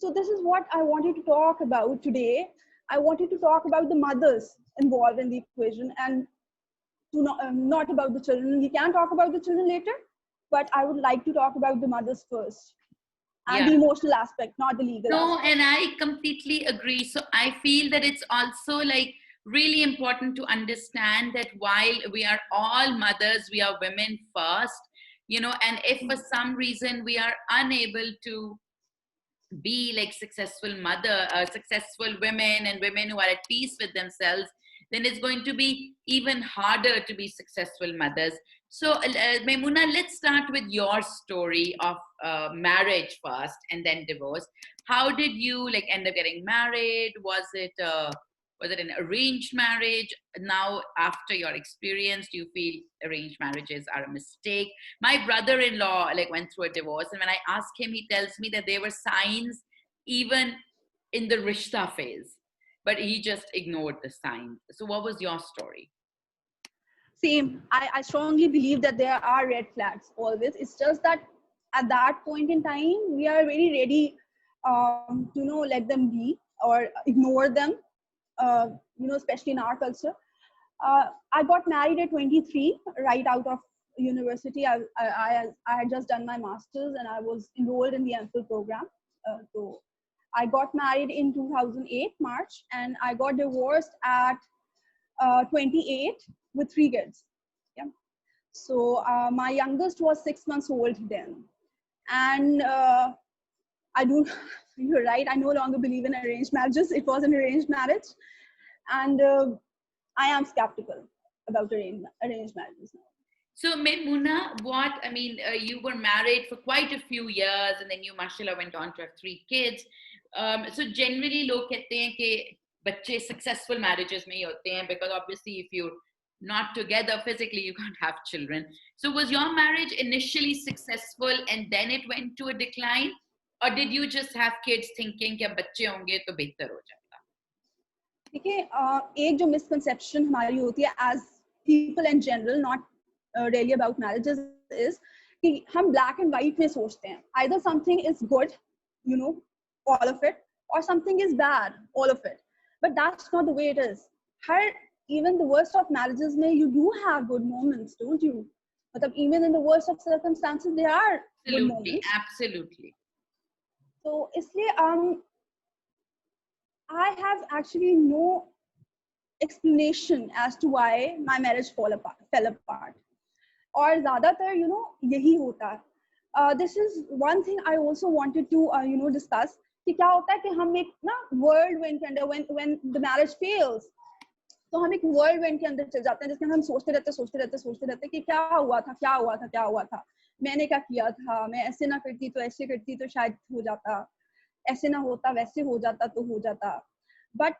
So this is what I wanted to talk about today. I wanted to talk about the mothers involved in the equation, and not about the children. We can talk about the children later, but I would like to talk about the mothers first, and Yeah. the emotional aspect, not the legal No, aspect. and I completely agree. So I feel that it's also like really important to understand that while we are all mothers, we are women first, and if for some reason we are unable to be like successful successful women and women who are at peace with themselves, then it's going to be even harder to be successful mothers. So Maimuna, let's start with your story of marriage first and then divorce. How did you like end up getting married? Was it an arranged marriage? Now, after your experience, do you feel arranged marriages are a mistake? My brother-in-law like went through a divorce, and when I ask him, he tells me that there were signs even in the rishta phase, but he just ignored the signs. So what was your story? Same. I strongly believe that there are red flags always. It's just that at that point in time, we are very ready to let them be or ignore them. Especially in our culture. I got married at 23, right out of university. I had just done my master's and I was enrolled in the MPhil program. So I got married in 2008 March, and I got divorced at 28 with 3 kids. Yeah. So my youngest was 6 months old then, and I do. You're right. I no longer believe in arranged marriages. It was an arranged marriage, and I am skeptical about arranged marriages now. So Maimuna, you were married for quite a few years, and then you, mashallah, went on to have 3 kids. So generally, लोग कहते हैं कि बच्चे successful marriages में ही होते हैं, because obviously, if you're not together physically, you can't have children. So was your marriage initially successful, and then it went to a decline, or did you just have kids thinking कि अब बच्चे होंगे तो बेहतर हो जाएगा? देखिए, एक जो मिसकंसेप्शन हमारी होती है as people in general, not really about marriages, is कि हम ब्लैक एंड व्हाइट में सोचते हैं. Either something is good, all of it, or something is bad, all of it. But that's not the way it is. Her even the worst of marriages में you do have good moments, don't you? मतलब even in the worst of circumstances there are good Absolutely, moments. absolutely. So इसलिए I have actually no explanation as to why my marriage fell apart. और ज़्यादातर यही होता है. This is one thing I also wanted to discuss, कि क्या होता है कि हम एक ना whirlwind के अंदर, when the marriage fails, तो हम एक whirlwind के अंदर चल जाते हैं, जिसमें हम सोचते रहते कि क्या हुआ था, मैंने क्या किया था, मैं ऐसे ना करती तो शायद हो जाता, ऐसे ना होता वैसे हो जाता तो हो जाता. But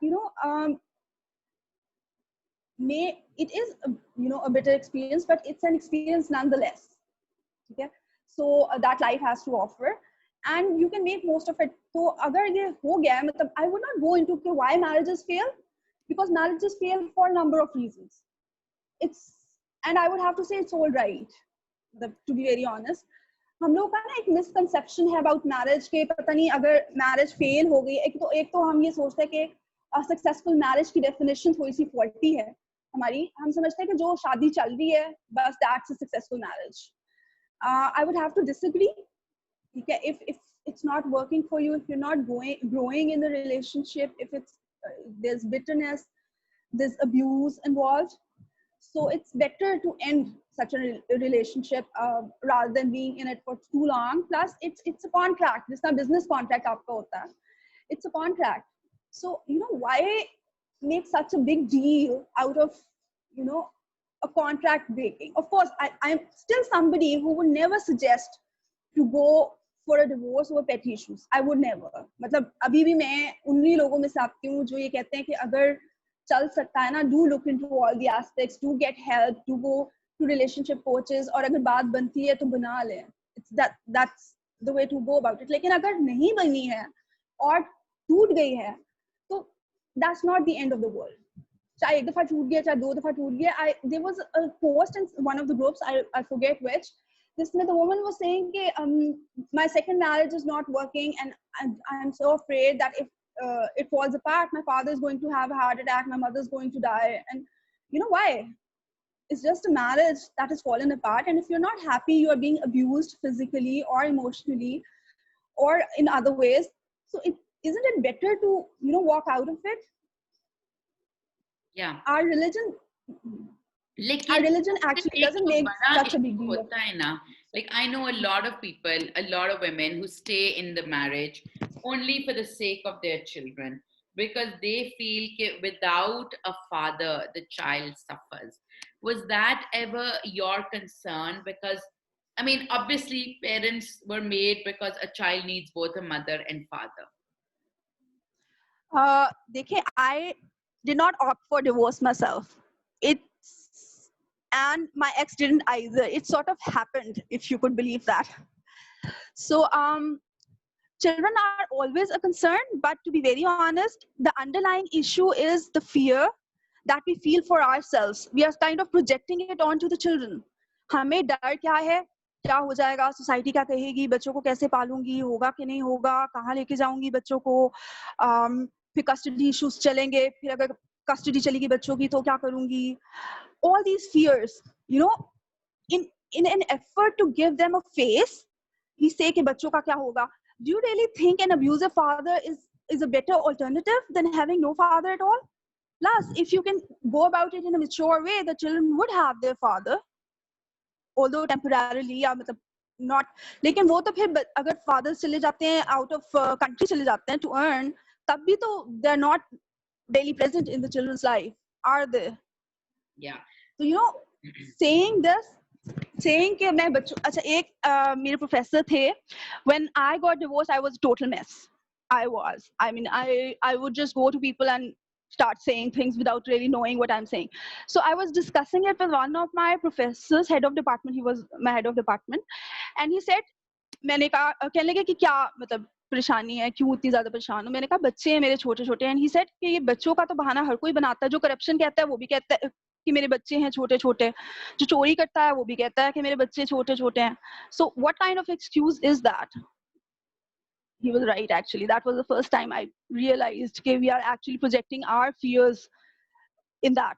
it is a bitter experience, but it's an experience nonetheless. Okay, so that life has to offer, and you can make most of it. So agar ye ho gaya, matlab, I would not go into why marriages fail, because marriages fail for a number of reasons. And I would have to say it's all right, to be very honest. हम लोग का ना एक misconception है about marriage के, पता नहीं अगर मैरिज फेल हो गई, एक तो हम ये सोचते हैं कि सक्सेसफुल मैरिज की डेफिनेशन थोड़ी सी फॉल्टी है हमारी. हम समझते हैं कि जो शादी चल रही है बस that's a successful marriage. I would have to disagree. If it's not working for you, if you're not growing in the relationship, if there's bitterness, there's abuse involved, so it's better to end such a relationship rather than being in it for too long. Plus it's a contract. This is a business contract आपका होता है. It's a contract. So why make such a big deal out of a contract breaking? Of course, I'm still somebody who would never suggest to go for a divorce over petty issues. I would never. मतलब अभी भी मैं उन्हीं लोगों में से आती हूँ जो ये कहते हैं कि अगर चल सकता है ना, do look into all the aspects, do get help, do go to relationship coaches, और अगर बात बनती है तो बना लें. That's the way to go about it. लेकिन अगर नहीं बनी है और टूट गई है तो that's not the end of the world. चाहे एक दफा टूट गया, चाहे 2 दफा टूट गया. There was a post in one of the groups, I forget which, जिसमें the woman was saying कि my second marriage is not working and I'm so afraid that if it falls apart, my father is going to have a heart attack, my mother is going to die. And you know why? It's just a marriage that has fallen apart, and if you're not happy, you are being abused physically or emotionally or in other ways. So isn't it better to walk out of it? Yeah. Our religion actually doesn't make such a big deal of it. Like I know a lot of people, a lot of women who stay in the marriage only for the sake of their children, because they feel that without a father the child suffers. Was that ever your concern? Because I mean, obviously parents were made because a child needs both a mother and father. देखिए, I did not opt for divorce myself. And my ex didn't either. It sort of happened, if you could believe that. So children are always a concern, but to be very honest, the underlying issue is the fear that we feel for ourselves. We are kind of projecting it onto the children. हमें डर क्या है, क्या हो जाएगा, society क्या कहेगी, बच्चों को कैसे पालूंगी, होगा कि नहीं होगा, कहाँ लेके जाऊंगी बच्चों को, फिर कस्टडी इश्यूज चलेंगे, फिर अगर कस्टडी चलेगी बच्चों की तो क्या करूंगी. All these fears, in an effort to give them a face, we say कि बच्चों का क्या होगा. Do you really think an abusive father is a better alternative than having no father at all? Plus, if you can go about it in a mature way, the children would have their father, although temporarily, या मतलब not. लेकिन वो तो फिर अगर fathers चले जाते हैं out of country चले जाते हैं to earn, तब भी तो they're not daily present in the children's life, are they? Yeah. So saying कि मैं बच्चों, अच्छा एक मेरे प्रोफेसर थे, when I got divorced, I was a total mess. I would just go to people and start saying things without really knowing what I'm saying. So I was discussing it with one of my professors, head of department. He was my head of department, and he said, मैंने कहा, कहने लगे कि क्या मतलब परेशानी है, क्यों इतनी ज्यादा परेशान हो. मैंने कहा बच्चे हैं मेरे छोटे छोटे. एंड ही सेड कि ये बच्चों का तो बहाना हर कोई बनाता है, जो करप्शन कहता है वो भी कहता है कि मेरे बच्चे हैं छोटे छोटे, जो चोरी करता है वो भी कहता है कि मेरे बच्चे छोटे छोटे हैं. So what kind of excuse is that? He was right, actually. That was the first time I realized that we are actually projecting our fears in that.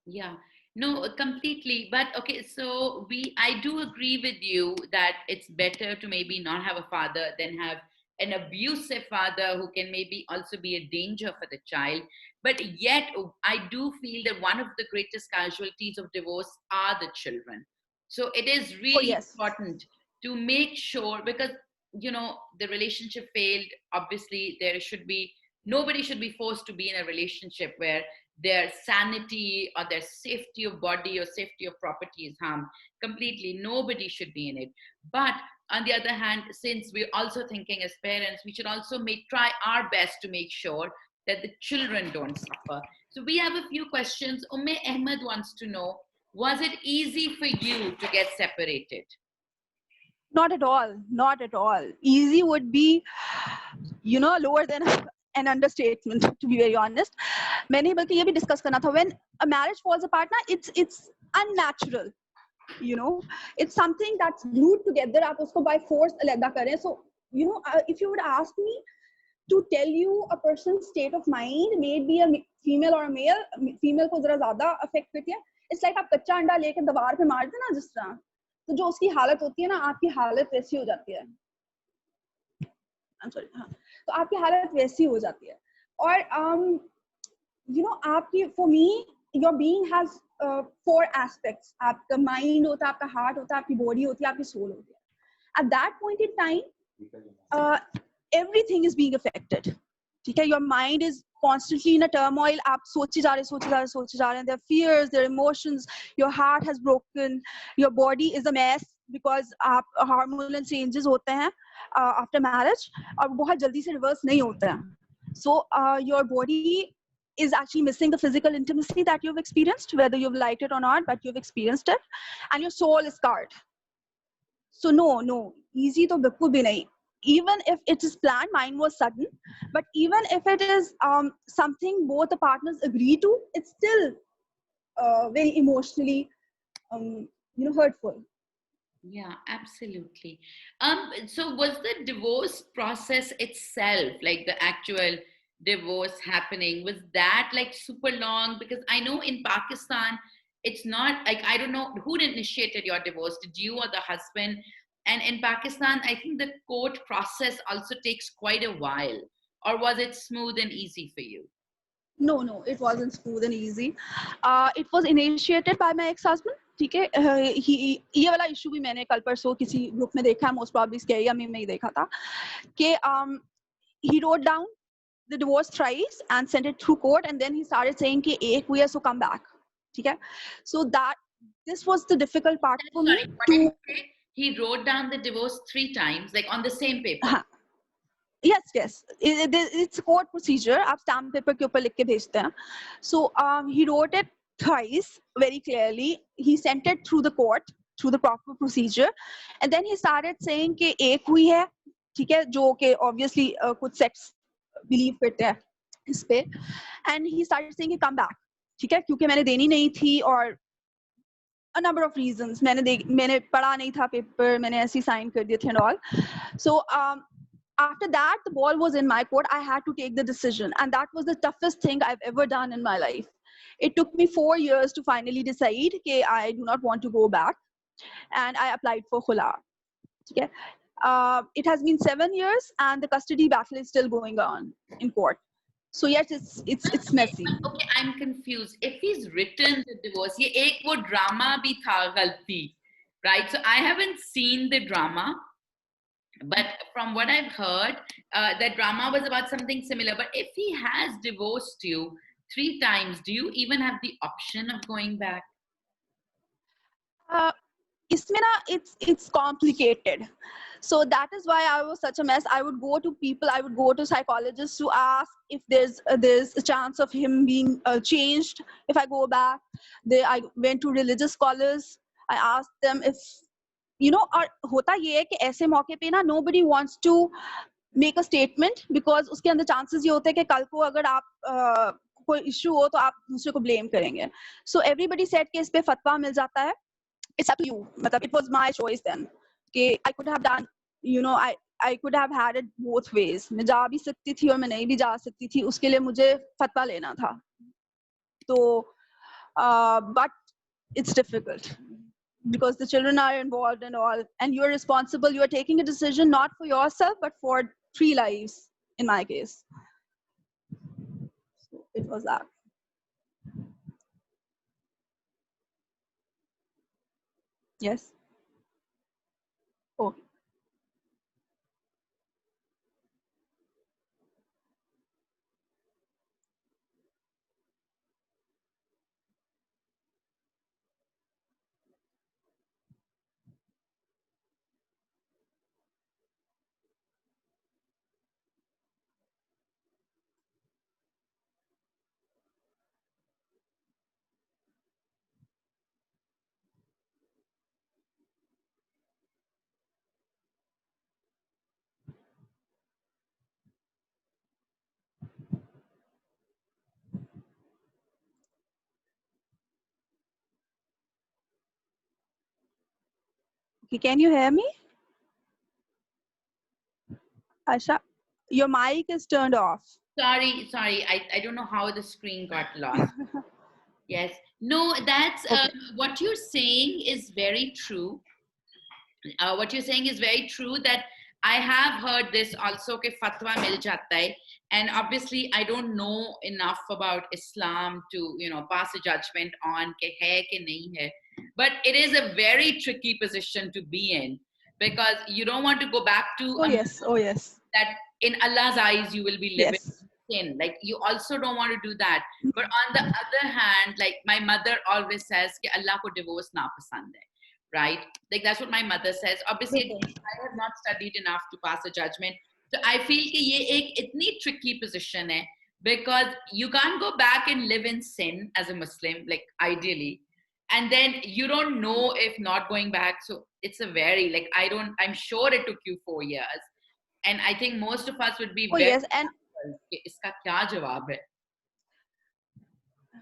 Yeah, no, completely. But okay, so I do agree with you that it's better to maybe not have a father than have an abusive father who can maybe also be a danger for the child. But yet, I do feel that one of the greatest casualties of divorce are the children. So it is really important to make sure, because the relationship failed. Obviously, nobody should be forced to be in a relationship where their sanity or their safety of body or safety of property is harmed completely. Nobody should be in it. But on the other hand, since we're also thinking as parents, we should also try our best to make sure that the children don't suffer. So we have a few questions. Umme Ahmed wants to know, was it easy for you to get separated? Not at all. Not at all. Easy would be, lower than an understatement, to be very honest. मैंने बल्कि ये भी discuss करना था, when a marriage falls apart, it's unnatural. It's something that's glued together. आप उसको by force अलग करें. So if you would ask me to tell you a person's state of mind, maybe a female or a male, female को जरा ज़्यादा affect करती है. It's like आप कच्चा अंडा लेके दीवार पे मारते ना जिस तरह, तो जो उसकी हालत होती है ना, आपकी हालत वैसी हो जाती है. I'm sorry. हाँ, तो आपकी हालत वैसी हो जाती है. और आपकी, for me, your being has 4 aspects. आपका mind होता है, आपका heart होता है, आपकी body होती है, आपकी soul होती है. At that point in time, everything is being affected. ठीक है, your mind is constantly in a turmoil. आप सोचे जा रहे हैं. There are fears, there are emotions. Your heart has broken. Your body is a mess because आप hormonal changes होते हैं after marriage, और बहुत जल्दी से reverse नहीं होते हैं. So your body is actually missing the physical intimacy that you've experienced, whether you've liked it or not, but you've experienced it, and your soul is scarred. So no, easy to bilkul bhi nahi. Even if it is planned, mine was sudden, but even if it is something both the partners agree to, it's still very emotionally hurtful. Yeah, absolutely. So was the divorce process itself, like the actual divorce happening, was that like super long? Because I know in Pakistan, it's not like, I don't know who initiated your divorce, did you or the husband? And in Pakistan, I think the court process also takes quite a while. Or was it smooth and easy for you? No, no, it wasn't smooth and easy. It was initiated by my ex-husband. ठीक है, ये वाला issue भी मैंने कल परसों किसी group में देखा, मोस्ट प्रॉब्ली स्केरिया में ही देखा था कि he wrote down the divorce thrice and sent it through court, and then he started saying कि एक हुई है so come back. ठीक है, so that this was the difficult part for me Sorry, what did to. you say? He wrote down the divorce 3 times, like on the same paper. Yes, yes. It's a court procedure. आप stamp paper के ऊपर लिख के भेजते हैं. So he wrote it thrice very clearly. He sent it through the court, through the proper procedure, and then he started saying कि एक हुई है, ठीक है, जो कि obviously कुछ sects believe करते हैं इस पे, and he started saying कि come back, ठीक है, क्योंकि मैंने देनी नहीं थी और a number of reasons. मैंने पढ़ा नहीं था पेपर, मैंने ऐसे ही sign कर दिए थे and all. So after that, the ball was in my court. I had to take the decision, and that was the toughest thing I've ever done in my life. It took me 4 years to finally decide that I do not want to go back, and I applied for khula. Okay. It has been 7 years, and the custody battle is still going on in court. So yes, it's messy. Okay, I'm confused. If he's written the divorce, ये एक वो drama भी था गलती, right? So I haven't seen the drama, but from what I've heard, that drama was about something similar. But if he has divorced you 3 times, do you even have the option of going back? इसमें ना it's complicated. So that is why I was such a mess. I would go to people, I would go to psychologists to ask if there's a chance of him being changed if I go back. I went to religious scholars. I asked them if, और होता ये है कि ऐसे मौके पे ना nobody wants to make a statement because उसके अंदर chances ये होते हैं कि कल को अगर आप कोई issue हो तो आप दूसरे को blame करेंगे. So everybody said कि इस पे फतवा मिल जाता है. It's up to you. मतलब it was my choice then. कि I could have done, I could have had it both ways. मैं जा भी सकती थी और मैं नहीं भी जा सकती थी. उसके लिए मुझे फतवा लेना था. तो but it's difficult because the children are involved and all, and you're responsible. You are taking a decision not for yourself but for 3 lives in my case. So it was that. Yes. Okay. Okay, can you hear me? Asha, your mic is turned off. Sorry, I don't know how the screen got lost. Yes. No, that's Okay. what you're saying is very true. What you're saying is very true, that I have heard this also कि fatwa mil jata hai, and obviously I don't know enough about Islam to pass a judgment on कि है कि नहीं है, but it is a very tricky position to be in because you don't want to go back to Oh yes. Oh yes. that in Allah's eyes you will be living Yes. sin. Like you also don't want to do that. But on the other hand, like my mother always says कि Allah को divorce ना पसंद है, right? Like that's what my mother says. Obviously, I have not studied enough to pass a judgment. So I feel कि ये एक इतनी tricky position है because you can't go back and live in sin as a Muslim, like ideally. And then you don't know if not going back. So it's a very, like, I'm sure it took you 4 years. And I think most of us would be Oh very yes. And कि इसका क्या जवाब है?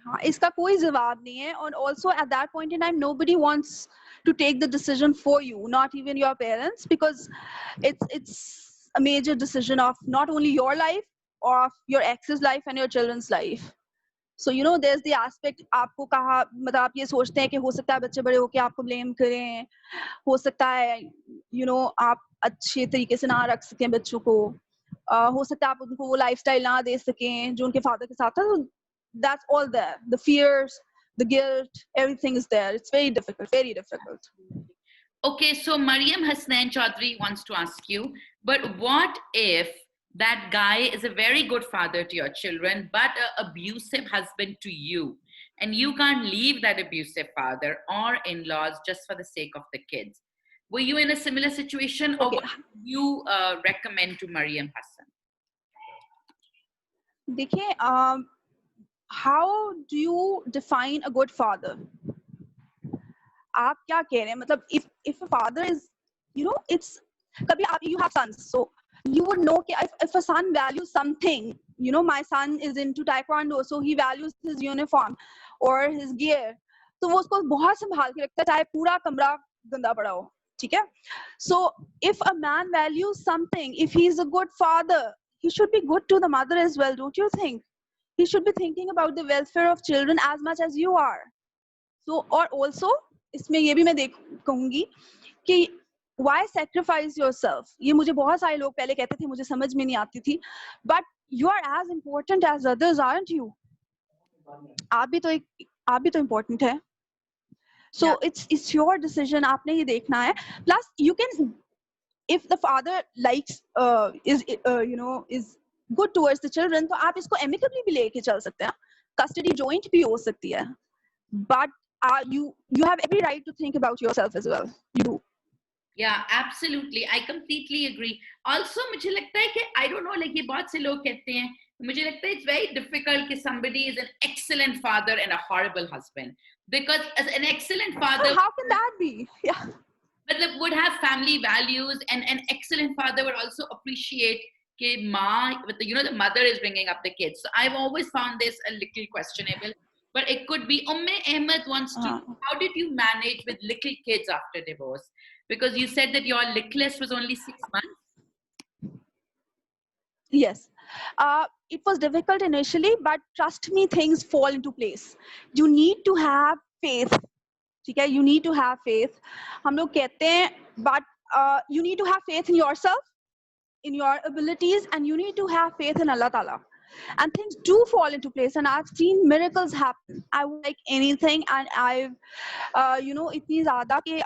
हाँ, इसका कोई जवाब नहीं है. And also at that point in time, nobody wants to take the decision for you, not even your parents, because it's a major decision of not only your life or of your ex's life and your children's life. So you know, there's the aspect, आपको कहा, मतलब आप ये सोचते हैं कि हो सकता है बच्चे बड़े होके आपको blame करें, हो सकता है you know आप अच्छे तरीके से ना रख सकें बच्चों को, हो सकता है आप उनको वो lifestyle ना दे सकें जो उनके father के साथ था. So that's all there. The fears, the guilt, everything is there. It's very difficult, very difficult. Okay, so Mariam Hasnain Chaudhary wants to ask you, but what if that guy is a very good father to your children, but an abusive husband to you, and you can't leave that abusive father or in-laws just for the sake of the kids? Were you in a similar situation, or Okay. what would you recommend to Mariam Hassan? देखिए, how do you define a good father? आप क्या कह रहे हैं? मतलब if a father is, you know, it's कभी आप, you have sons, so you would know कि if a son values something, you know, my son is into taekwondo, so he values his uniform or his gear, तो वो उसको बहुत संभाल के रखता है चाहे पूरा कमरा गंदा पड़ा हो, ठीक है? So if a man values something, if he is a good father, he should be good to the mother as well, don't you think? He should be thinking about the welfare of children as much as you are. So, और also इसमें ये भी मैं कहूंगी कि why sacrifice yourself? ये मुझे बहुत सारे लोग पहले कहते थे, मुझे समझ में नहीं आती थी, but you are as important as others, aren't you? आप भी तो important है. So Yeah. it's your decision. आपने ये देखना है. Plus you can, if the father likes is you know is good towards the children, तो आप इसको amicably भी लेके चल सकते हैं. Custody joint भी हो सकती है. But you have every right to think about yourself as well. You do. Yeah, absolutely. I completely agree. Also, मुझे लगता है कि I don't know, like ये बहुत से लोग कहते हैं, मुझे लगता है it's very difficult कि somebody is an excellent father and a horrible husband, because as an excellent father, How can that be? Yeah. मतलब would have family values, and an excellent father would also appreciate कि माँ, you know, the mother is bringing up the kids. So I've always found this a little questionable, but it could be. Ahmed wants to know, how did you manage with little kids after divorce? Because you said that your littlest was only 6 months. Yes. It was difficult initially, but trust me, things fall into place. You need to have faith. ठीक है? You need to have faith. हम लोग कहते हैं, but you need to have faith in yourself, in your abilities, and you need to have faith in Allah Ta'ala. And things do fall into place, and I've seen miracles happen. I would like anything, and I've you know, इतनी ज़्यादा कि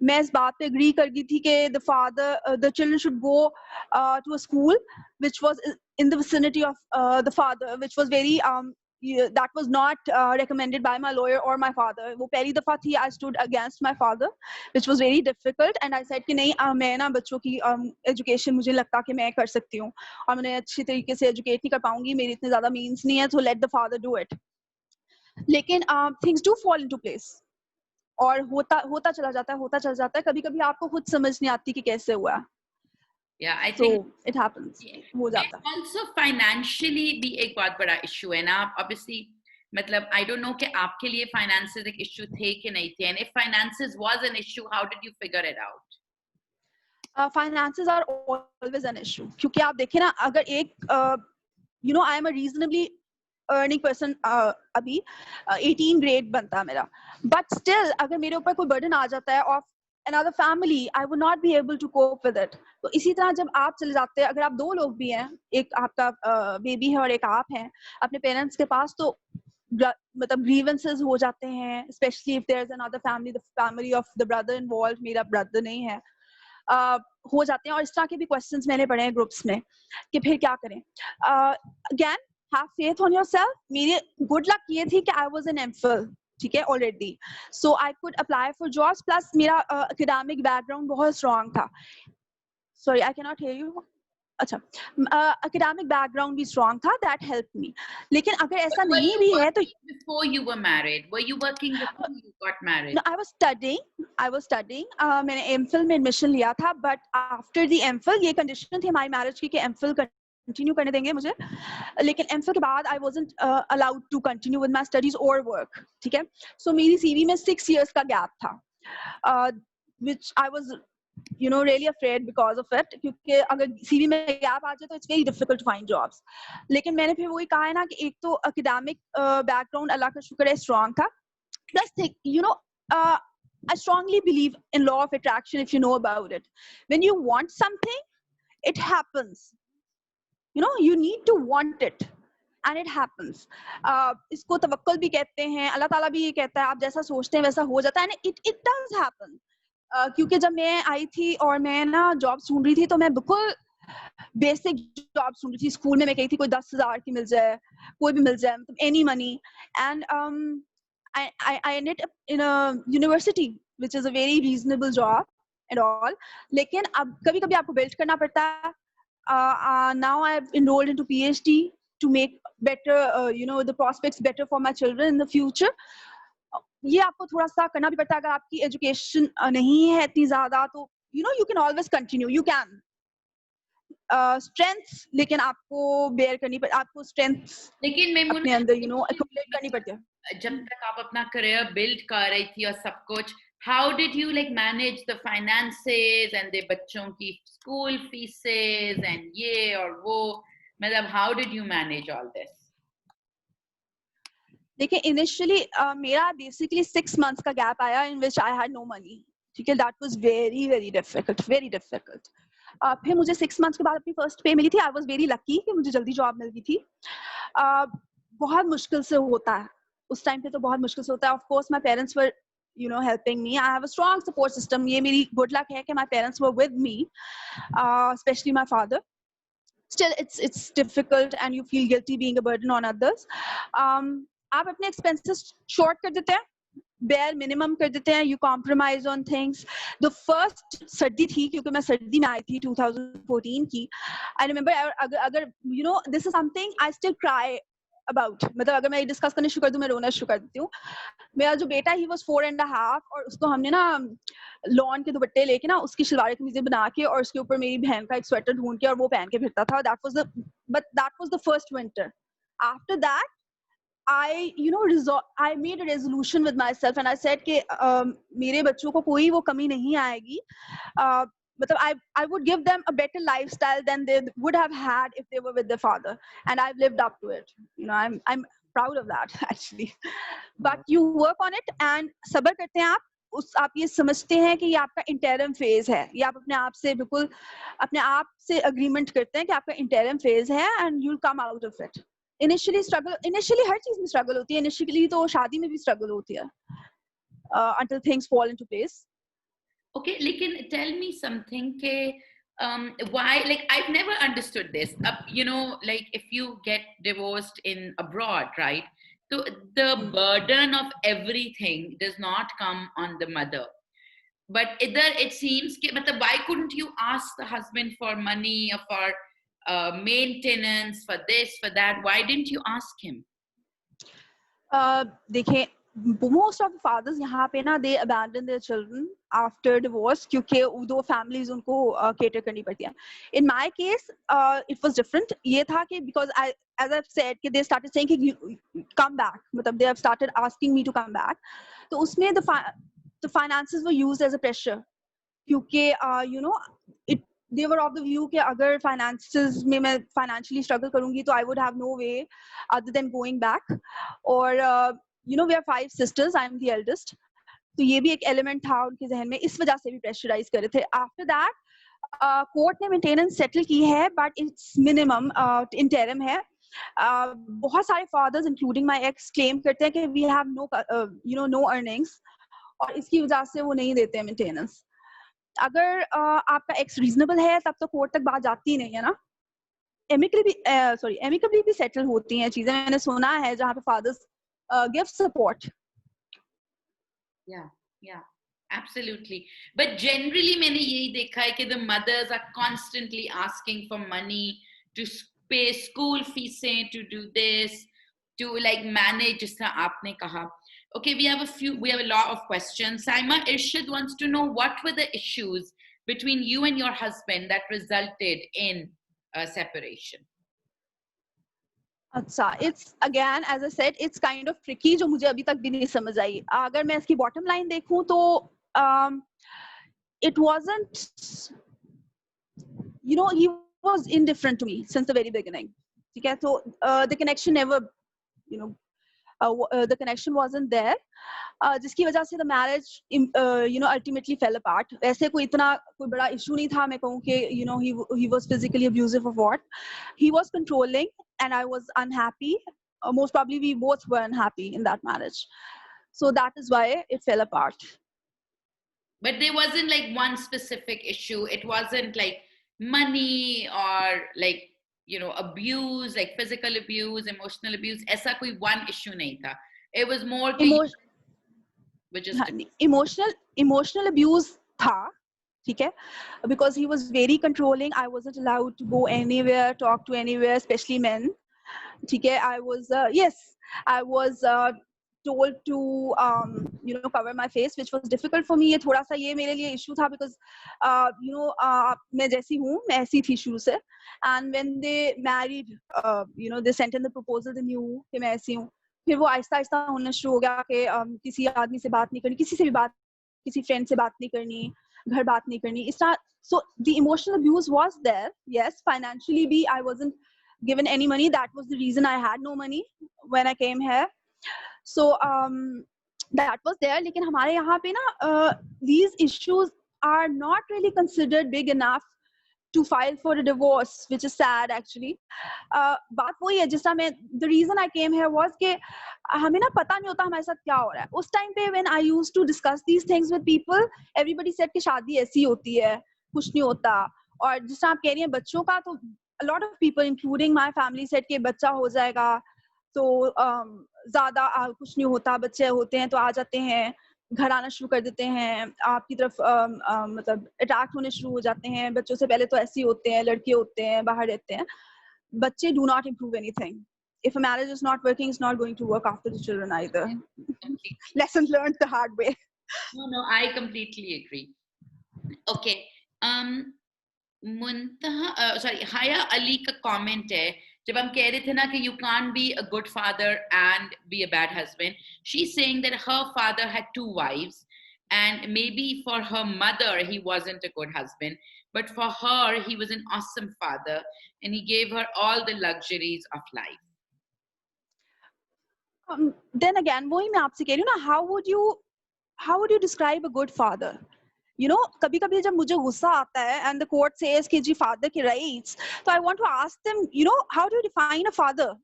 मैं इस बात पे agree कर गई थी कि the children should go to a school which was in the vicinity of the father, which was very that was not recommended by my lawyer or my father. वो पहली दफा थी I stood against my father, which was very difficult, and I said कि नहीं, मैं ना बच्चों की education मुझे लगता कि मैं कर सकती हूँ और मैं अच्छी तरीके से educate नहीं कर पाऊंगी, मेरी इतने ज़्यादा means नहीं है, so let the father do it. लेकिन things do fall into place. और होता चला जाता है, कभी-कभी आपको खुद समझ नहीं आती कि कैसे हुआ. Yeah, I So think it happens. हो जाता है. Also financially भी एक बहुत बड़ा issue है ना. Obviously, मतलब I don't know कि आपके लिए finances एक issue थे कि नहीं थे, and if finances was an issue, how did you figure it out? Finances are always an issue. क्योंकि आप देखिए ना, अगर एक you know, I am a reasonably earning person, अभी 18 grade बनता है मेरा, but still अगर मेरे ऊपर कोई burden आ जाता है of another family, I would not be able to cope with it. तो इसी तरह जब आप चले जाते हैं, अगर आप दो लोग भी हैं, एक आपका बेबी है और एक आप हैं अपने पेरेंट्स के पास, तो मतलब grievances हो जाते हैं, especially if there is another family, the family of the brother involved, मेरा brother नहीं है, हो जाते हैं. और इस तरह के भी क्वेश्चंस मैंने पढ़े हैं ग्रुप्स में कि फिर क्या करें. Again, have faith on yourself. मेरी good luck ये थी कि I was in MPhil, ठीक है, already, so I could apply for jobs, plus मेरा academic background बहुत strong था. Sorry, I cannot hear you. अच्छा, academic background भी strong था, that helped me. लेकिन अगर ऐसा नहीं भी है तो before you were married, were you working before you got married? No, I was studying. मैंने MPhil में admission लिया था, but after the MPhil ये condition थी हमारी marriage की कि MPhil करनी कंटिन्यू करने देंगे मुझे, लेकिन एमफिल के बाद I wasn't allowed to continue with my studies और वर्क, ठीक है. सो मेरी सीवी में 6 इयर्स का गैप था, which I was really afraid because of it, क्योंकि अगर सीवी में गैप आ जाए तो it's very difficult to find jobs. लेकिन मैंने फिर वही कहा है ना कि एक तो एकेडमिक बैकग्राउंड अल्लाह का शुक्र है स्ट्रांग था, plus I strongly believe in law of attraction. If you know about it, when you want something, it happens. You need to want it and it happens. इसको तवक्कुल भी कहते हैं, अल्लाह ताला भी ये कहता है आप जैसा सोचते हैं वैसा हो जाता है, and it does happen. क्योंकि जब मैं आई थी और मैं ना जॉब ढूंढ रही थी तो मैं बिल्कुल बेसिक जॉब ढूंढ रही थी. स्कूल में मैं कही थी कोई 10,000 की मिल जाए, कोई भी मिल जाए, मतलब any money. And I ended up in a university which is a very reasonable job and all. लेकिन अब कभी-कभी आपको बिल्ड करना पड़ता है. Now I've enrolled into PhD to make better, the prospects better for my children in the future. ये आपको थोड़ा सा करना भी पड़ता है. अगर आपकी एजुकेशन नहीं है इतनी ज्यादा तो you can always continue. You can strengths, लेकिन आपको बेयर करनी पड़ती, आपको स्ट्रेंथ्स लेकिन मैं अपने अंदर accumulate करनी पड़ती है. जब तक आप अपना करियर बिल्ड कर रही थी और सब कुछ, how did you like manage the finances and the बच्चों की school fees and ये और वो, मतलब how did you manage all this? देखिए इनिशियली मेरा बेसिकली 6 months का गैप आया in which I had no money. ठीक है, that was very very difficult, very difficult. फिर मुझे 6 months के बाद अपनी फर्स्ट पे मिली थी. I was very lucky कि मुझे जल्दी जॉब मिल गई थी. बहुत मुश्किल से होता है उस टाइम पे, तो बहुत मुश्किल से होता है. Of course my parents were helping me. I have a strong support system. ये मेरी good luck है कि my parents were with me, especially my father. Still it's difficult and you feel guilty being a burden on others. आप अपने expenses short कर देते हैं, bare minimum कर देते हैं, you compromise on things. The first सर्दी थी, क्योंकि मैं सर्दी में आई थी 2014 की. I remember अगर this is something I still cry about. मतलब अगर मैं डिस्कस करने शुरू कर दूं मैं रोना शुरू कर देती हूँ. मेरा जो बेटा ही was 4.5 और उसको हमने ना लॉन के दुपट्टे लेके ना उसकी शलवार कमीजें बना के और उसके ऊपर मेरी बहन का एक स्वेटर ढूंढ के और वो पहन के फिरता था. That was the first winter. After that I made a resolution with myself and I said कि मेरे बच्चों को कोई वो कमी नहीं आएगी. मतलब I would give them a better lifestyle than they would have had if they were with their father, and I've lived up to it. I'm proud of that actually. But you work on it and सब्र करते हैं आप ये समझते हैं कि ये आपका इंटरिम फेज है. ये आप अपने आप से बिल्कुल अपने आप से अग्रीमेंट करते हैं कि आपका इंटरिम फेज है and you'll come out of it. Initially हर चीज में स्ट्रगल होती है. इनिशियली तो शादी में भी स्ट्रगल होती है until things fall into place. Okay, लेकिन tell me something के why, like I've never understood this. Like if you get divorced in abroad, right? So the burden of everything does not come on the mother. But either it seems कि मतलब why couldn't you ask the husband for money or for maintenance, for this, for that? Why didn't you ask him? देखिए most of the fathers यहाँ पे ना they abandon their children after divorce क्योंकि दो families उनको cater करनी पड़ती हैं. In my case it was different. ये था कि because as I've said कि they started saying कि come back, मतलब they have started asking me to come back. तो उसमें the finances were used as a pressure क्योंकि they were of the view कि अगर finances में मैं financially struggle करूँगी तो I would have no way other than going back. और we are 5 sisters, I am the eldest. तो ये भी एक element था उनके जहन में, इस वजह से भी pressurize करे थे. After that कोर्ट ने maintenance settle की है but it's minimum, interim है. बहुत सारे fathers including my ex claim करते हैं कि we have no earnings और इसकी वजह से वो नहीं देते हैं maintenance. अगर आपका ex reasonable है तब तो कोर्ट तक बात जाती ही नहीं है ना. amicably भी settle होती हैं चीजें. मैंने सुना है जहाँ पे fathers give support. Yeah, absolutely. But generally मैंने यही देखा है कि the mothers are constantly asking for money to pay school fees, to do this, to like manage, जिस तरह आपने कहा. Okay, we have a lot of questions. Saima Irshad wants to know what were the issues between you and your husband that resulted in a separation. अच्छा, it's again as I said, it's kind of tricky जो मुझे अभी तक भी नहीं समझ आई. अगर मैं इसकी bottom line देखूं तो it wasn't, he was indifferent to me since the very beginning. ठीक है, so the connection never, you know, the connection wasn't there. जिसकी वजह से the marriage ultimately fell apart. ऐसे कोई इतना कोई बड़ा issue नहीं था मैं कहूँ कि he was physically abusive or what. He was controlling and I was unhappy. Most probably we both were unhappy in that marriage. So that is why it fell apart. But there wasn't like one specific issue. It wasn't like money or like, abuse, like physical abuse, emotional abuse. ऐसा कोई one issue नहीं था. It was more which is emotional abuse था, ठीक है, because he was very controlling. I wasn't allowed to go anywhere, talk to anywhere, especially men. ठीक है, I was told to cover my face, which was difficult for me. ये थोड़ा सा ये मेरे लिए issue था because मैं जैसी हूँ मैं ऐसी थी शुरू से. And when they married, they sent in the proposal, they knew कि मैं ऐसी हूँ. फिर वो आहिस्ता आहिस्ता होना शुरू हो गया कि किसी आदमी से बात नहीं करनी, किसी से भी बात, किसी फ्रेंड से बात नहीं करनी, घर बात नहीं करनी. So the emotional abuse was there. Yes, financially भी I wasn't given any money. That was the reason I had no money when I came here. So that was there. लेकिन हमारे यहाँ पे ना these issues are not really considered big enough to file for a divorce, which is sad actually. बात वही है जिस तरह मैं, the reason I came here was कि हमें ना पता नहीं होता हमारे साथ क्या हो रहा है. उस time पे when I used to discuss these things with people, everybody said कि शादी ऐसी होती है, कुछ नहीं होता. और जिस तरह आप कह रही हैं बच्चों का, तो a lot of people including my family said कि बच्चा हो जाएगा तो ज़्यादा कुछ नहीं होता, बच्चे होते हैं तो आ जाते हैं, घर आना शुरू कर देते हैं, आपकी तरफ मतलब अटैक होने शुरू हो जाते हैं. बच्चों से पहले तो ऐसे ही होते हैं, लड़के होते हैं, बाहर रहते हैं. बच्चे do not improve anything. If a marriage is not working, it's not going to work after the children either. Lesson learned the hard way. No, I completely agree. Okay. Haya Ali का comment है, जब हम कह रहे थे ना कि you can't be a good father and be a bad husband. She's saying that her father had 2 wives and maybe for her mother he wasn't a good husband, but for her he was an awesome father and he gave her all the luxuries of life. Then again, वही मैं आपसे कह रही हूँ ना, how would you describe a good father? कभी-कभी जब मुझे गुस्सा आता है and the court says कि जी father के rights, so I want to ask them, how do you define a father?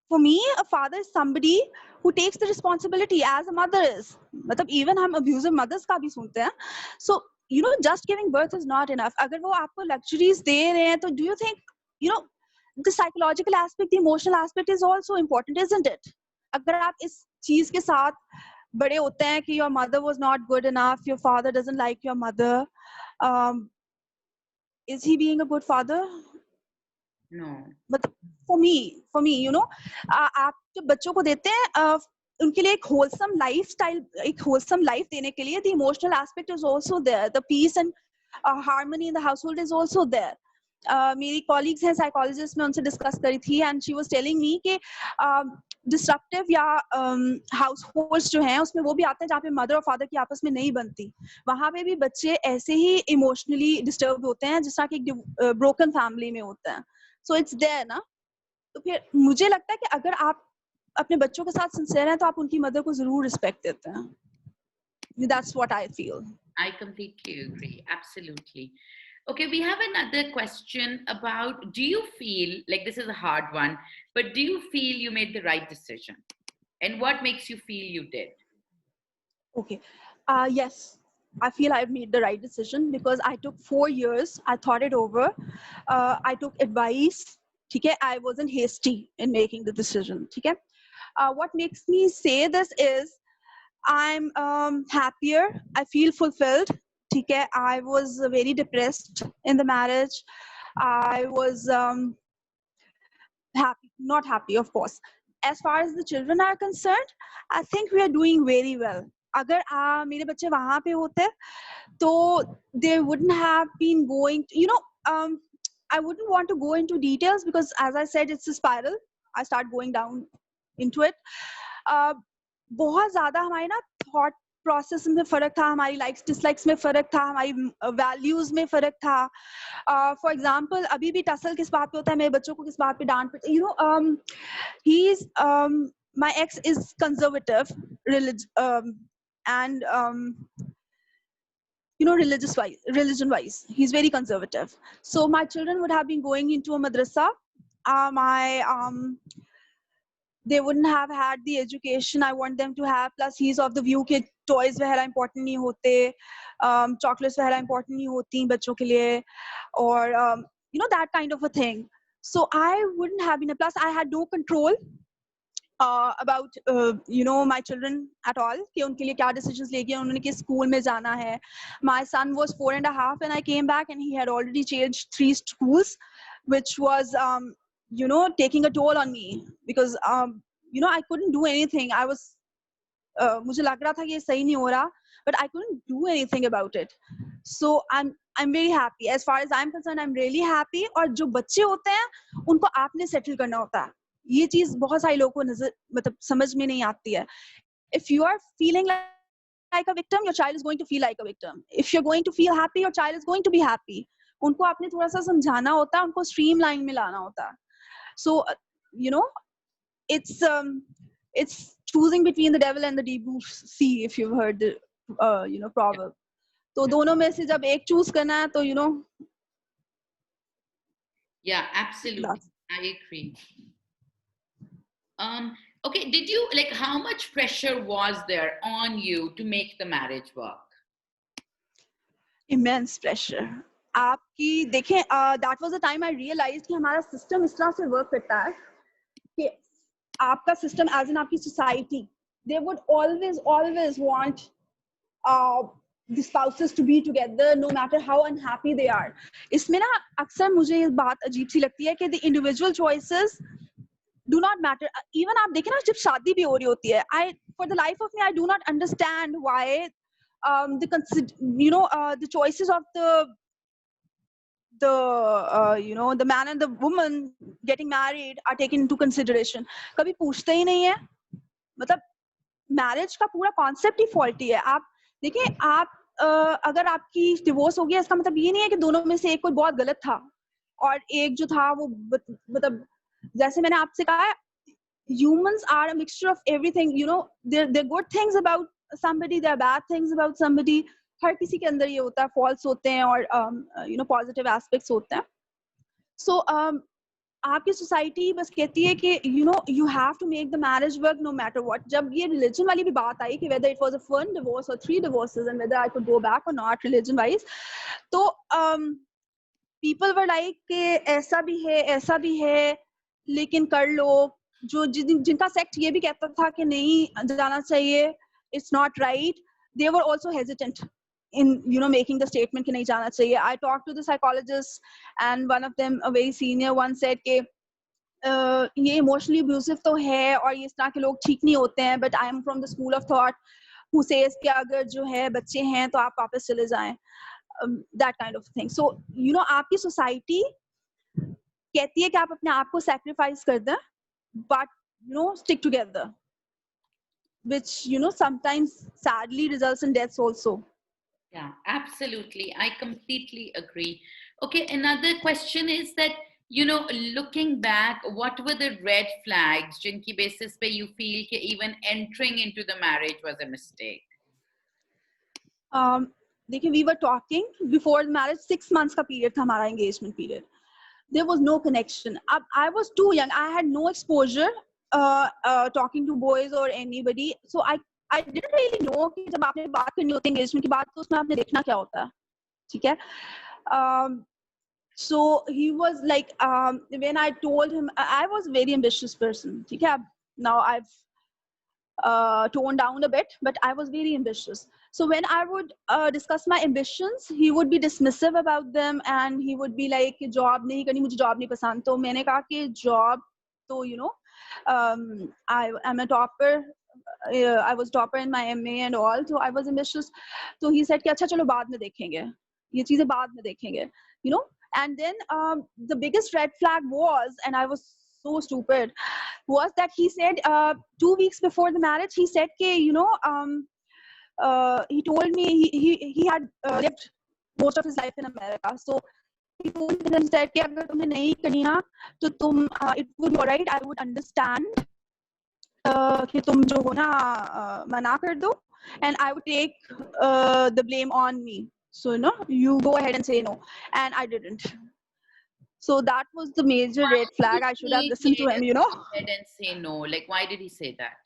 For me, a father is somebody who takes the responsibility as a mother is. मतलब even हम abusive mothers का भी सुनते हैं. So, just giving birth is not enough. अगर वो आपको luxuries दे रहे हैं, तो do you think, the psychological aspect, the emotional aspect is also important, isn't it? अगर आप इस चीज के साथ बड़े होते हैं कि your mother was not good enough, your father doesn't like your mother, is he being a good father? No. But for me, आप जब बच्चों को देते हैं उनके लिए एक wholesome lifestyle, एक wholesome life देने के लिए, the emotional aspect is also there, the peace and harmony in the household is also there. मेरी colleagues हैं psychologists, मैं उनसे discuss करी थी and she was telling me कि disruptive या households जो हैं उसमें वो भी आते हैं जहाँ पे mother और father की आपस में नहीं बनती, वहाँ पे भी बच्चे ऐसे ही emotionally disturbed होते हैं जिस तरह की एक broken family में होता है. So it's there ना. तो फिर मुझे लगता है कि अगर आप अपने बच्चों के साथ sincere हैं तो आप उनकी mother को जरूर respect देते हैं. That's what I feel. I completely agree. Absolutely. Okay, we have another question about, do you feel, like this is a hard one, but do you feel you made the right decision? And what makes you feel you did? Okay. Yes, I feel I've made the right decision because I took 4 years. I thought it over. I took advice. Okay, I wasn't hasty in making the decision. Okay. What makes me say this is I'm happier. I feel fulfilled. Okay, I was very depressed in the marriage. I was happy, not happy, of course. As far as the children are concerned, I think we are doing very well. अगर मेरे बच्चे वहाँ पे होते तो they wouldn't have been going to, I wouldn't want to go into details because as I said it's a spiral. I start going down into it. बहुत ज़्यादा हमारे ना thought process में फ़र्क था, हमारी likes dislikes में फ़र्क था, हमारी values में फ़र्क था. For example, अभी भी tussle किस बात पे होता है, मेरे बच्चों को किस बात पे डांट पड़ती है. You know, he's my ex is conservative, and you know, religion wise, he's very conservative. So my children would have been going into a madrasa. They wouldn't have had the education I want them to have. Plus, he's of the view that toys वगैरह important नहीं होते, chocolates वगैरह important नहीं होती बच्चों के लिए, or you know, that kind of a thing. So I wouldn't have been. Plus, I had no control about you know, my children at all कि उनके लिए क्या decisions लेके उन्होंने किस school में जाना है. My son was 4.5 when I came back, and he had already changed 3 schools, which was you know, taking a toll on me, because you know, I couldn't do anything. I was मुझे लग रहा था कि ये सही नहीं हो रहा, but I couldn't do anything about it. So I'm very happy. As far as I'm concerned, I'm really happy. और जो बच्चे होते हैं उनको आपने settle करना होता है. ये चीज बहुत सारे लोगों को नजर मतलब समझ में नहीं आती है. If you are feeling like a victim, your child is going to feel like a victim. If you're going to feel happy, your child is going to be happy. उनको आपने थोड़ा सा समझाना होता है, उनको streamline में लाना होता है. So you know, it's choosing between the devil and the deep blue sea, if you've heard the you know, proverb. तो दोनों में से जब एक choose करना है तो you know. Yeah, absolutely. I agree. Okay, did you, like, how much pressure was there on you to make the marriage work? Immense pressure. आपकी देखें, that was the time I realized कि हमारा system इस तरह से work करता है कि आपका system as in आपकी society, they would always want the spouses to be together no matter how unhappy they are. इसमें ना अक्सर मुझे ये बात अजीब सी लगती है कि the individual choices do not matter. Even आप देखें ना, जब शादी भी हो रही होती है, for the life of me, I do not understand why the choices of the you know, the man and the woman getting married are taken into consideration. कभी पूछते ही नहीं है. मतलब marriage का पूरा concept ही faulty है. आप देखिए, आप अगर आपकी divorce हो गया, इसका मतलब ये नहीं है कि दोनों में से एक कोई बहुत गलत था और एक जो था वो मतलब जैसे मैंने आपसे कहा, humans are a mixture of everything. You know, there are good things about somebody, there are bad things about somebody. हर किसी के अंदर ये होता है, faults होते हैं और you know, positive aspects होते हैं. So आपकी society बस कहती है कि you know, you have to make the marriage work no matter what. जब ये religion वाली भी बात आई कि whether it was a 1 divorce or 3 divorces and whether I could go back or not religion wise, तो people were like कि ऐसा भी है लेकिन कर लो. जो जिनका sect ये भी कहता था कि नहीं जाना चाहिए, it's not right, they were also hesitant in, you know, making the statement कि नहीं जाना चाहिए. I talked to the psychologists and one of them, a very senior one, said कि ये emotionally abusive तो है और ये इस तरह के लोग ठीक नहीं होते हैं, but I am from the school of thought who says कि अगर जो है बच्चे हैं तो आप वापस चले जाएं. That kind of thing. So you know, आपकी society कहती है कि आप अपने आप को sacrifice कर दें, but you know, stick together, which you know, sometimes sadly results in deaths also. Yeah, absolutely. I completely agree. Okay, another question is that, you know, looking back, what were the red flags jinki basis pe you feel कि even entering into the marriage was a mistake? देखिए, we were talking before marriage, 6 months का period था हमारा engagement period. There was no connection. I was too young. I had no exposure talking to boys or anybody. So I didn't really know कि जब आपने बात करनी होती है engagement की बात, तो उसमें आपने देखना क्या होता है, ठीक है? So he was like, when I told him, I was a very ambitious person, ठीक है? Now I've toned down a bit, but I was very ambitious. So when I would discuss my ambitions, he would be dismissive about them and he would be like, job नहीं करनी, मुझे job नहीं पसंद. तो मैंने कहा कि job, तो you know, I am a topper. I was topper in my MA and all, so I was ambitious. So he said कि अच्छा चलो बाद में देखेंगे, ये चीजें बाद में देखेंगे, you know. And then the biggest red flag was, and I was so stupid was that he said 2 weeks before the marriage, he said, "Ke, he told me he had lived most of his life in America. So he told me then said कि अगर तुमने नहीं करनी ना तो तुम it would be alright. I would understand कि तुम जो हो ना मना कर दो, and I would take the blame on me. So you go ahead and say no, and I didn't. So that was the major Why red flag. I did should have he listened to him. go ahead and say no? Like, why did he say that?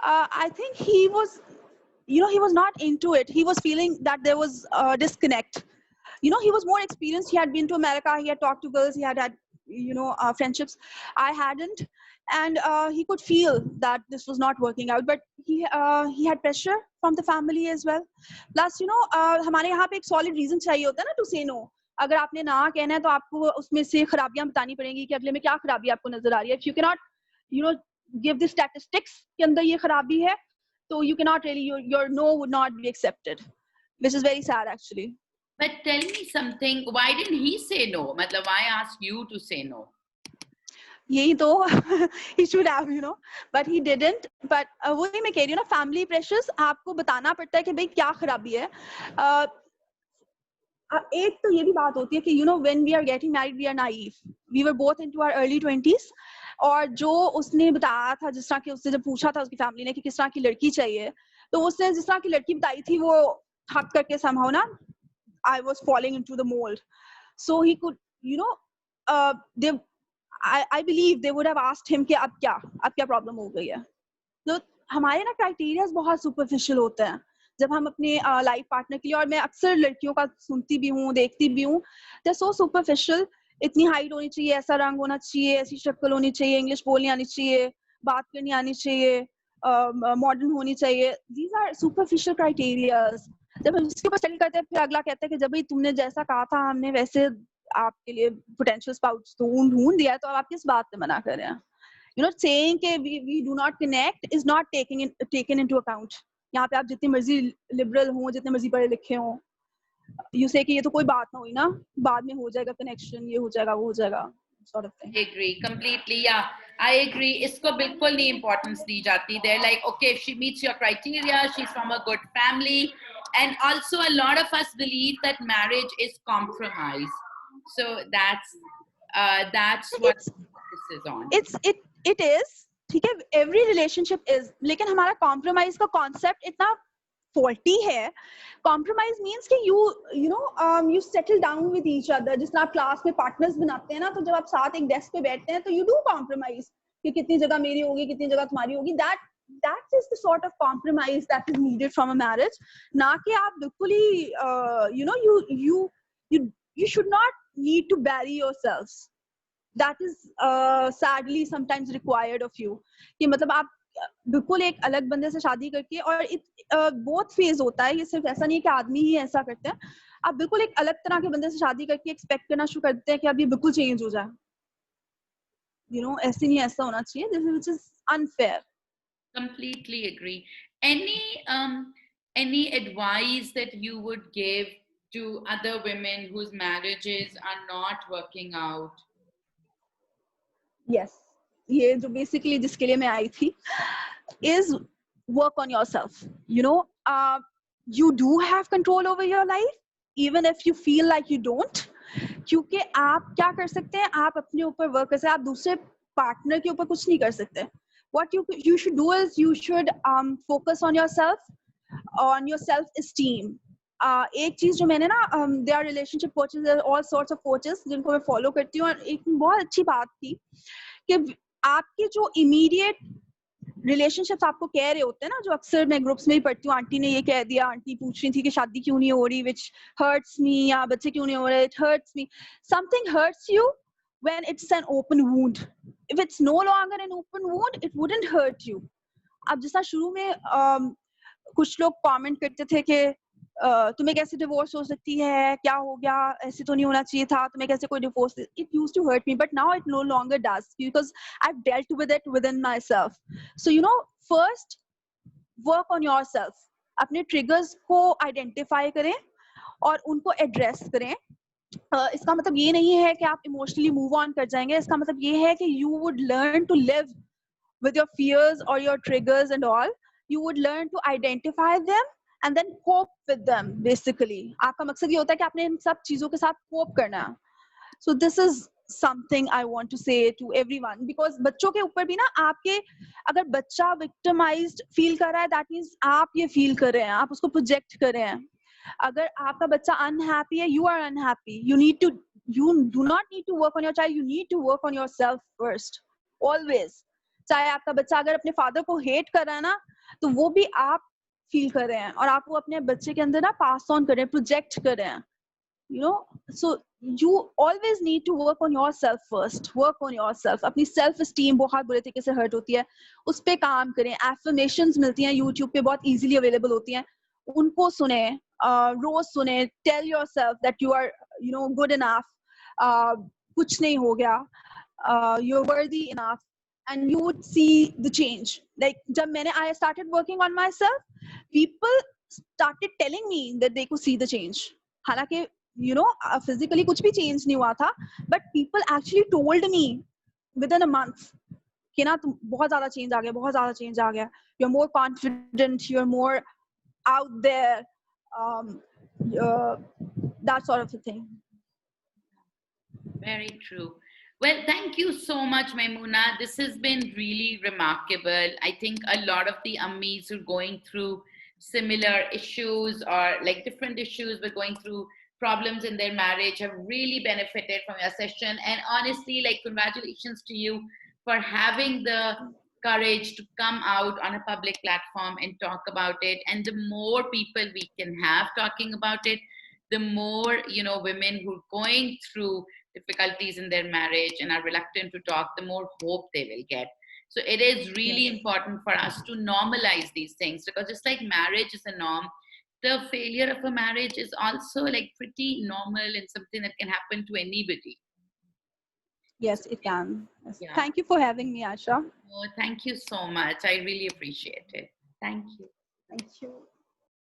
I think he was, he was not into it. He was feeling that there was a disconnect. He was more experienced. He had been to America. He had talked to girls. He had friendships. I hadn't, and he could feel that this was not working out. But he had pressure from the family as well. Plus, हमारे यहाँ पे एक solid reason चाहिए होता है ना to say no. अगर आपने ना कहना है तो आपको उसमें से खराबियां बतानी पड़ेंगी कि अगले में क्या खराबी आपको नजर आ रही है. If you cannot, give the statistics के अंदर ये खराबी है, so you cannot really, your no would not be accepted, which is very sad actually. But tell me something, why didn't he say no? Matlab, why ask you to say no? यही तो he should have, but he didn't. But वही मैं कह रही हूँ ना, family pressures आपको बताना पड़ता है कि भाई क्या खराबी है. एक तो ये भी बात होती है कि when we are getting married we are naive. We were both into our early 20s. और जो उसने बताया था, जिस तरह की उससे जब पूछा था उसकी फैमिली ने कि किस तरह की लड़की चाहिए, तो उसने जिस तरह की लड़की बताई थी वो हक करके somehow ना I was falling into the mold. So he could, I believe they would have asked him कि अब क्या problem हो गई है. तो हमारे ना criteria बहुत superficial होते हैं जब हम अपने लाइफ पार्टनर के लिए, और मैं अक्सर लड़कियों का सुनती भी हूँ, देखती भी हूँ, they're so superficial. इतनी हाइट होनी चाहिए, ऐसा रंग होना चाहिए, ऐसी शक्ल होनी चाहिए, इंग्लिश बोलनी आनी चाहिए, बात करनी आनी चाहिए, मॉडर्न होनी चाहिए. These are superficial criterias. जब हम इसके ऊपर स्टडी करते हैं, फिर अगला कहता है कि जब भी तुमने जैसा कहा था हमने वैसे आपके लिए पोटेंशियल स्पाउस ढूंढ दिया है, तो अब आप किस बात पे मना कर रहे हैं. Saying कि we do not connect is not taken into account. यहाँ पे आप जितनी मर्जी लिबरल हो, जितने मर्जी पढ़े लिखे हो, you say कि ये तो कोई बात ना हुई ना, बाद में हो जाएगा कनेक्शन, ये हो जाएगा, वो हो जाएगा, sort of thing. I agree completely. Yeah, I agree. इसको बिल्कुल नहीं importance दी जाती. They're like, okay, if she meets your criteria, she's from a good family. And also a lot of us believe that marriage is compromise. So that's what this is on. It is, ठीक है, every relationship is, लेकिन हमारा compromise का concept इतना faulty है. Compromise means कि you settle down with each other. जिस तरह आप class में partners बनाते हैं ना, तो जब आप साथ एक desk पे बैठते हैं तो you do compromise कि कितनी जगह मेरी होगी, कितनी जगह तुम्हारी होगी. That is the sort of compromise that is needed from a marriage. ना कि आप बिल्कुल ही you should not need to bury yourselves. That is sadly sometimes required of you. कि मतलब आप बिल्कुल एक अलग बंदे से शादी करके, और बोथ फेज होता है, ये सिर्फ ऐसा नहीं है कि आदमी ही ऐसा करते हैं. आप बिल्कुल एक अलग तरह के बंदे से शादी करके एक्सपेक्ट करना शुरू करते हैं कि अब ये बिल्कुल चेंज हो जाए. ऐसे नहीं, ऐसा होना चाहिए. This is, which is unfair. Completely agree. Any advice that you would give to other women whose marriages are not working out? Yes, ये जो basically जिसके लिए मैं आई थी is work on yourself. You do have control over your life, even if you feel like you don't. क्योंकि आप क्या कर सकते हैं, आप अपने ऊपर वर्क कर सकते हैं, आप दूसरे पार्टनर के ऊपर कुछ नहीं कर सकते. What you should do is you should focus on yourself, on your self-esteem. एक चीज जो मैंने ना, there are relationship coaches, there are all sorts of coaches जिनको मैं follow करती हूँ, और एक बहुत अच्छी बात थी कि आपके जो immediate relationships आपको कह रहे होते हैं ना, जो अक्सर मैं ग्रुप्स में ही पढ़ती हूँ, आंटी ने ये कह दिया, आंटी पूछ रही थी कि शादी क्यों नहीं हो रही, which hurts me, या बच्चे क्यों नहीं हो रहे, it hurts me. Something hurts you when it's an open wound. If it's no longer an open wound, it wouldn't hurt you. अब जैसा शुरू में कुछ लोग कमेंट करते थे कि तुम्हें कैसे डिवोर्स हो सकती है, क्या हो गया, ऐसे तो नहीं होना चाहिए था, तुम्हें कैसे कोई divorce. It used to hurt me, but now it no longer does, because I've dealt with it within myself. So first work on yourself. अपने triggers को identify करें और उनको address करें. इसका मतलब ये नहीं है कि आप इमोशनली मूव ऑन कर जाएंगे. इसका मतलब ये है कि you would learn to live with your fears or your triggers and all. You would learn to identify them and then cope with them. Basically आपका मकसद ये होता है कि आपने इन सब चीजों के साथ cope करना है. So this is something I want to say to everyone, because बच्चों के ऊपर भी ना आपके, अगर बच्चा victimized feel कर रहा है, that means आप ये feel कर रहे हैं, आप उसको project कर रहे हैं. अगर आपका बच्चा unhappy है, you are unhappy. You do not need to work on your child. You need to work on yourself first. Always. चाहे आपका बच्चा अगर अपने फादर को हेट कर रहा है ना, तो वो भी आप फील कर रहे हैं और आप वो अपने बच्चे के अंदर ना पास ऑन कर रहे हैं, प्रोजेक्ट कर रहे हैं. You know, so you always need to work on yourself first. Work on yourself. अपनी self esteem बहुत बुरे तरीके से hurt होती है, उस पे काम करें. Affirmations मिलती हैं YouTube पे, बहुत easily available होती हैं, उनको सुने, रोज सुने. Tell yourself that you are, you know, good enough. कुछ नहीं हो गया. You're worthy enough, and you would see the change. Like जब I started working on myself, people started telling me that they could see the change. हालांकि you know, physically कुछ भी change नहीं हुआ था, but people actually told me within a month कि ना तुम बहुत ज़्यादा change आ गया, बहुत ज़्यादा change आ गया. You're more confident, you're more out there, that sort of a thing. Very true. Well, thank you so much, Maimuna. This has been really remarkable. I think a lot of the ammis who are going through similar issues or like different issues, but going through problems in their marriage have really benefited from your session. And honestly, like, congratulations to you for having the courage to come out on a public platform and talk about it. And the more people we can have talking about it, the more, you know, women who are going through difficulties in their marriage and are reluctant to talk, the more hope they will get. So it is really important for us to normalize these things, because just like marriage is a norm, the failure of a marriage is also like pretty normal and something that can happen to anybody. Yes, it can. Yes. Yeah. Thank you for having me, Asha. Oh, thank you so much. I really appreciate it. Thank you. Thank you.